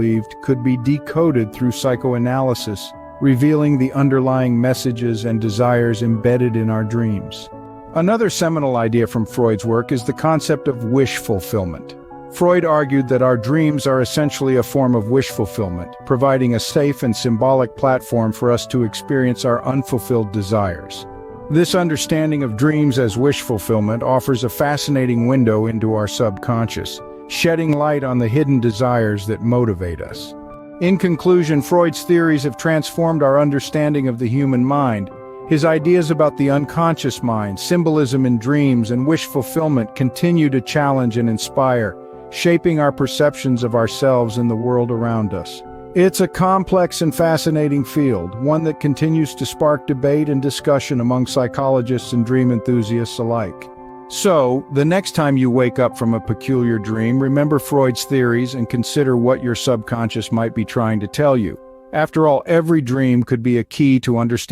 believed could be decoded through psychoanalysis, revealing the underlying messages and desires embedded in our dreams. Another seminal idea from Freud's work is the concept of wish fulfillment. Freud argued that our dreams are essentially a form of wish fulfillment, providing a safe and symbolic platform for us to experience our unfulfilled desires. This understanding of dreams as wish fulfillment offers a fascinating window into our subconscious, shedding light on the hidden desires that motivate us. In conclusion, Freud's theories have transformed our understanding of the human mind. His ideas about the unconscious mind, symbolism in dreams, and wish fulfillment continue to challenge and inspire, shaping our perceptions of ourselves and the world around us. It's a complex and fascinating field, one that continues to spark debate and discussion among psychologists and dream enthusiasts alike. So, the next time you wake up from a peculiar dream, remember Freud's theories and consider what your subconscious might be trying to tell you. After all, every dream could be a key to understanding